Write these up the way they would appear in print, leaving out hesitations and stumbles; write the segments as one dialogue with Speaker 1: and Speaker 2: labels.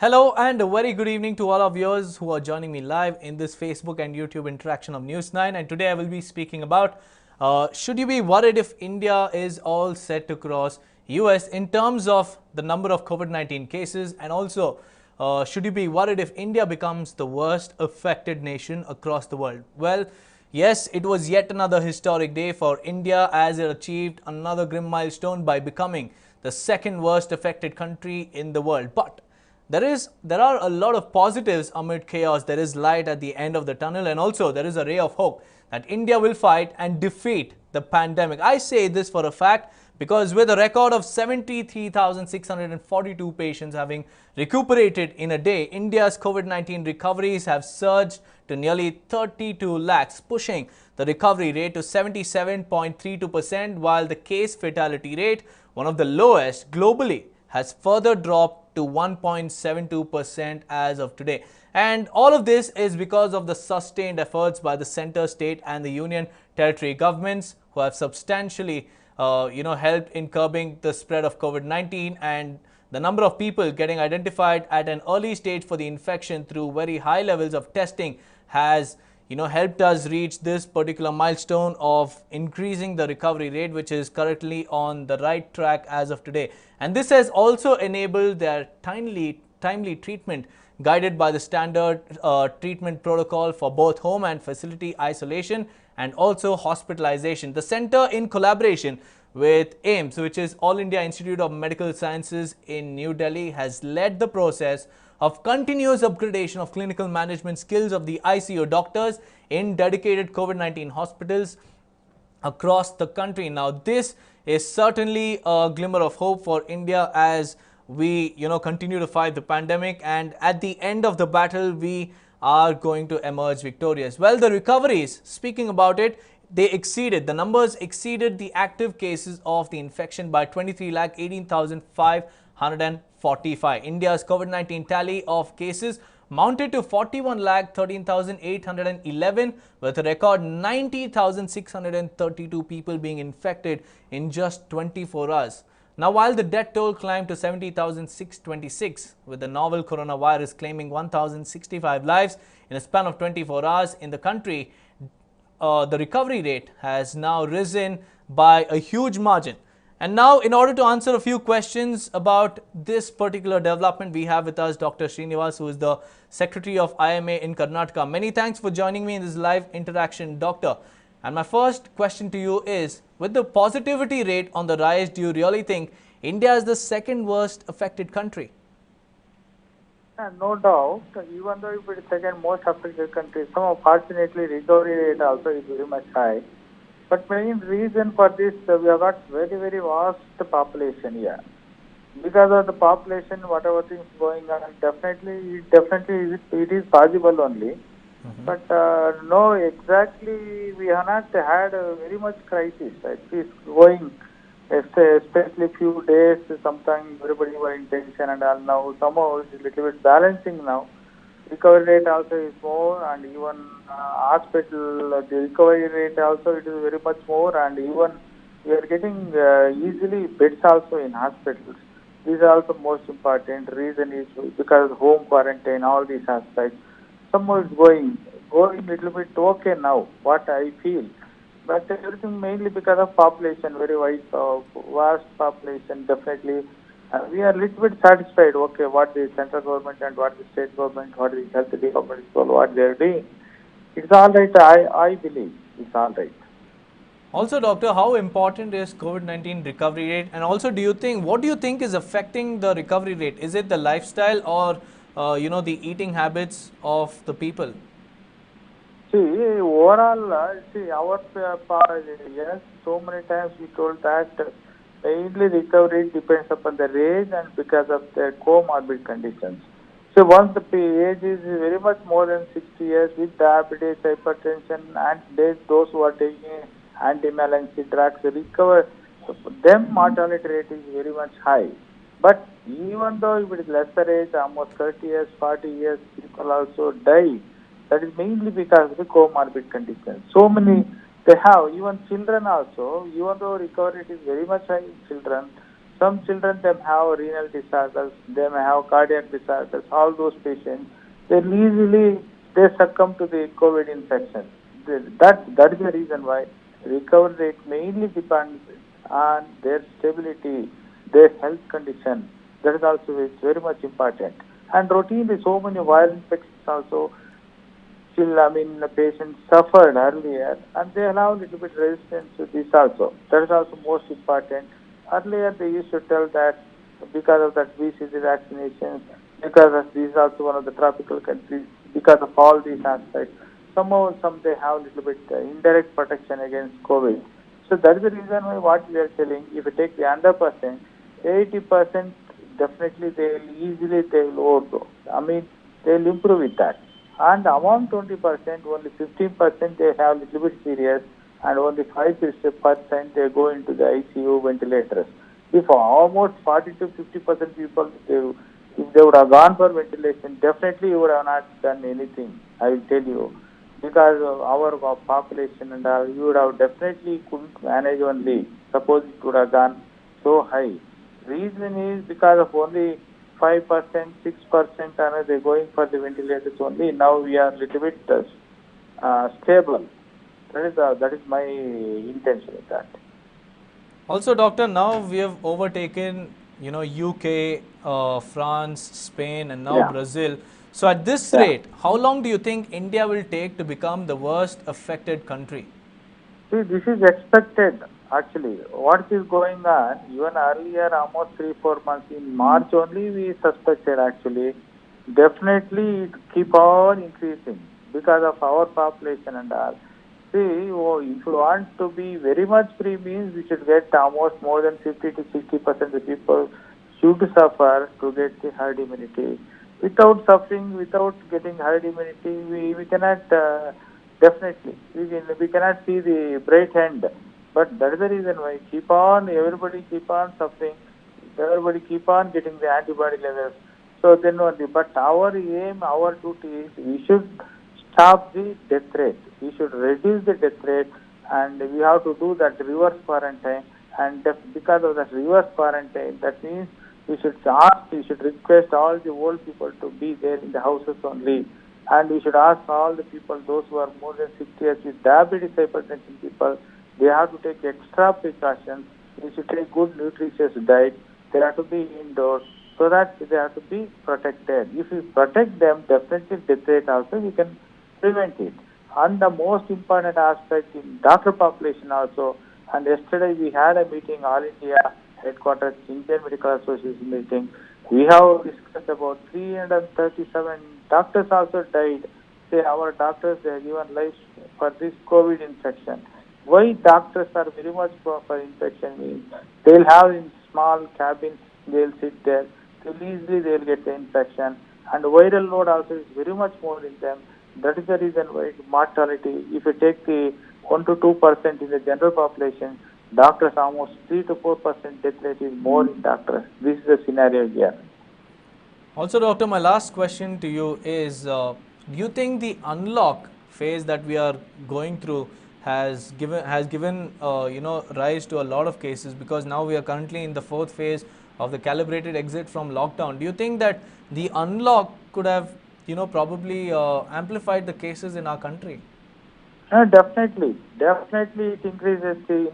Speaker 1: Hello and a very good evening to all of viewers who are joining me live in this Facebook and YouTube interaction of News 9. And today I will be speaking about should you be worried if India is all set to cross US in terms of the number of COVID-19 cases, and also should you be worried if India becomes the worst affected nation across the world? Well, yes, it was yet another historic day for India as it achieved another grim milestone by becoming the second worst affected country in the world. But there are a lot of positives amid chaos. There is light at the end of the tunnel, and also there is a ray of hope that India will fight and defeat the pandemic. I say this for a fact because with a record of 73,642 patients having recuperated in a day, India's COVID-19 recoveries have surged to nearly 32 lakhs, pushing the recovery rate to 77.32%, while the case fatality rate, one of the lowest globally, has further dropped to 1.72% as of today. And all of this is because of the sustained efforts by the center, state and the union territory governments who have substantially helped in curbing the spread of COVID-19, and the number of people getting identified at an early stage for the infection through very high levels of testing has helped us reach this particular milestone of increasing the recovery rate, which is currently on the right track as of today. And this has also enabled their timely treatment guided by the standard treatment protocol for both home and facility isolation and also hospitalization. The center, in collaboration with AIIMS, which is All India Institute of Medical Sciences in New Delhi, has led the process of continuous upgradation of clinical management skills of the ICU doctors in dedicated COVID-19 hospitals across the country. Now, this is certainly a glimmer of hope for India as we continue to fight the pandemic, and at the end of the battle we are going to emerge victorious. Well, the recoveries, speaking about it, the numbers exceeded the active cases of the infection by 23,18,545. India's COVID-19 tally of cases mounted to 41,13,811, with a record 90,632 people being infected in just 24 hours. Now, while the death toll climbed to 70,626, with the novel coronavirus claiming 1,065 lives in a span of 24 hours in the country, the recovery rate has now risen by a huge margin. And now, in order to answer a few questions about this particular development, we have with us Dr. Srinivas, who is the Secretary of IMA in Karnataka. Many thanks for joining me in this live interaction, Doctor. And my first question to you is, with the positivity rate on the rise, do you really think India is the second worst affected country?
Speaker 2: No doubt, even though it is second most affected country, some fortunately recovery rate also is very much high. But main reason for this, we have got very vast population here. Because of the population, whatever things going on, definitely it is possible only. But no, exactly we have not had a very much crisis. It is going, especially few days. Sometimes everybody were in tension and all. Now somehow it is little bit balancing now. Recovery rate also is more, and even hospital the recovery rate also it is very much more, and even we are getting easily beds also in hospitals. These are also most important. Reason is because of home quarantine, all these aspects. Somehow it's going little bit okay now, what I feel. But everything mainly because of population, very wide, vast population, definitely. We are little bit satisfied, okay, what the central government and what the state government, what the health department, what they are doing. It's all right, I believe. It's all right.
Speaker 1: Also, Doctor, how important is COVID-19 recovery rate? And also, what do you think is affecting the recovery rate? Is it the lifestyle or, the eating habits of the people?
Speaker 2: See, overall, yes, so many times we told that mainly recovery depends upon the age and because of the comorbid conditions. So once the age is very much more than 60 years with diabetes, hypertension, and those who are taking anti-malignancy drugs recover, them mortality rate is very much high. But even though if it is lesser age, almost 30 years, 40 years, people also die. That is mainly because of the comorbid conditions. So many they have, even children also, even though recovery rate is very much high in children, some children they have renal disorders, they may have cardiac disorders. All those patients, they easily they succumb to the COVID infection. That is the reason why recovery rate mainly depends on their stability, their health condition. That is also very much important. And routinely, so many viral infections also still, the patient suffered earlier and they have a little bit resistance to this also. That is also most important. Earlier they used to tell that because of that BCG vaccinations, because of this is also one of the tropical countries, because of all these aspects, somehow some they have a little bit indirect protection against COVID. So that is the reason why what we are telling, if you take the 100%, 80% definitely they will overgo. They will improve with that. And among 20%, only 15% they have little bit serious, and only 5% they go into the ICU ventilators. If almost 40 to 50% people, if they would have gone for ventilation, definitely you would have not done anything. I will tell you, because of our population and all, you would have definitely couldn't manage only. Suppose it would have gone so high. Reason is because of only 5%, 6% are they going for the ventilators only. Now we are little bit stable. That is my intention with that.
Speaker 1: Also, doctor, now we have overtaken, UK, France, Spain, and now
Speaker 2: Yeah.
Speaker 1: Brazil. So at this
Speaker 2: Yeah.
Speaker 1: rate, how long do you think India will take to become the worst affected country?
Speaker 2: See, this is expected actually. What is going on, even earlier, almost 3-4 months, in March only we suspected actually. Definitely it keep on increasing because of our population and all. See, if you want to be very much free means we should get almost more than 50 to 60% of people should suffer to get the herd immunity. Without suffering, without getting herd immunity, we cannot definitely we cannot see the bright end. But that is the reason why everybody keep on suffering, everybody keep on getting the antibody levels. So then only, but our aim, our duty is we should stop the death rate. We should reduce the death rate, and we have to do that reverse quarantine. And because of that reverse quarantine, that means we should request all the old people to be there in the houses only, and we should ask all the people, those who are more than 60 years with diabetes, hypertension people, they have to take extra precautions. They should take good nutritious diet. They have to be indoors so that they have to be protected. If we protect them, definitely death rate also we can prevent it. And the most important aspect in doctor population also, and yesterday we had a meeting, All India headquarters, Indian Medical Association meeting. We have discussed about 337 doctors also died. Say our doctors, they have given life for this COVID infection. Why doctors are very much for infection means they'll have in small cabins, they'll sit there, easily they'll get the infection, and viral load also is very much more in them. That is the reason why mortality, if you take the 1 to 2% in the general population, doctors almost 3 to 4% death rate is more in doctors. This is the scenario here.
Speaker 1: Also, doctor, my last question to you is, do you think the unlock phase that we are going through has given rise to a lot of cases, because now we are currently in the fourth phase of the calibrated exit from lockdown? Do you think that the unlock could have probably amplified the cases in our country?
Speaker 2: Definitely. Definitely it increases the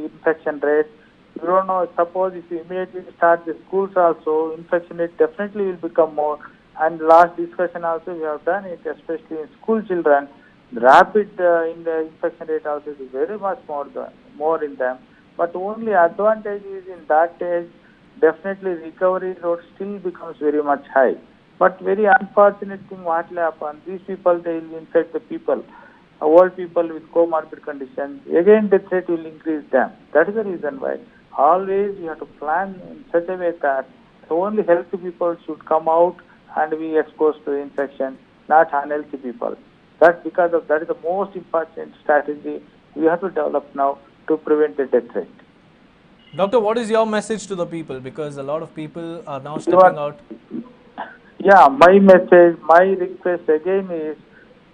Speaker 2: infection rate. You don't know, suppose if you immediately start the schools also, infection rate definitely will become more. And last discussion also we have done it, especially in school children. The rapid in the infection rate also is very much more in them. But only advantage is in that age, definitely recovery rate still becomes very much high. But very unfortunate thing what will happen, these people they will infect the people, old people with comorbid conditions, again death rate will increase them. That is the reason why always you have to plan in such a way that only healthy people should come out and be exposed to the infection, not unhealthy people. That is the most important strategy we have to develop now to prevent the death rate.
Speaker 1: Doctor, what is your message to the people? Because a lot of people are now stepping out.
Speaker 2: Yeah, my message, my request again is,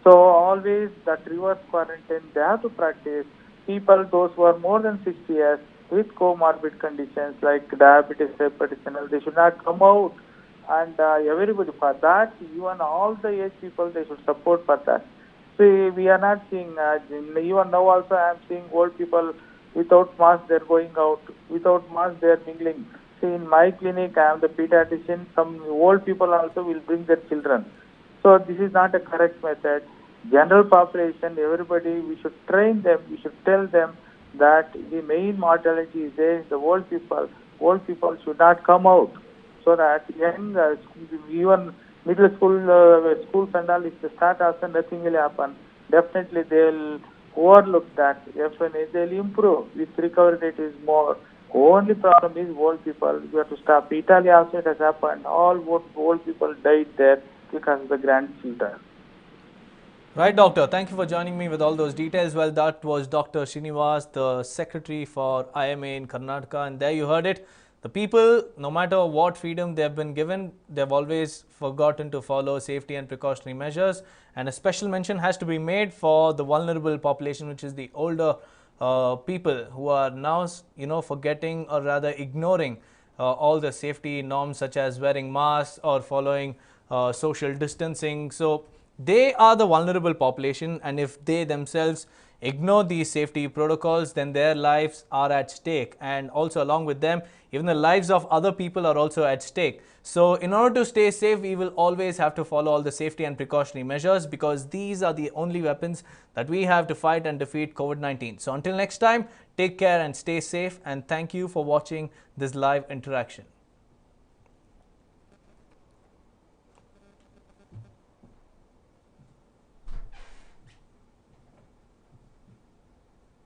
Speaker 2: so always that reverse quarantine they have to practice. People, those who are more than 60 years, with comorbid conditions like diabetes, hypertension, they should not come out. And everybody for that, even all the age people, they should support for that. See, we are not seeing, even now also I am seeing old people without mask, they're going out. Without mask, they're mingling. See, in my clinic, I am the pediatrician. Some old people also will bring their children. So this is not a correct method. General population, everybody, we should train them. We should tell them that the main mortality is there. The old people should not come out. So that young, even middle school, schools and all, if they start also, nothing will happen. Definitely they'll overlook that. Definitely they'll improve. With recovery rate is more. Only problem is old people. We have to stop. Italy also it has happened. All old people died there because of the grandchildren.
Speaker 1: Right, Doctor. Thank you for joining me with all those details. Well, that was Dr. Srinivas, the Secretary for IMA in Karnataka. And there you heard it. The people, no matter what freedom they have been given, they've always forgotten to follow safety and precautionary measures. And a special mention has to be made for the vulnerable population, which is the older people who are now, forgetting or rather ignoring all the safety norms such as wearing masks or following social distancing. So they are the vulnerable population, and if they themselves ignore these safety protocols, then their lives are at stake, and also along with them, even the lives of other people are also at stake. So in order to stay safe, we will always have to follow all the safety and precautionary measures, because these are the only weapons that we have to fight and defeat COVID-19. So until next time, take care and stay safe, and thank you for watching this live interaction.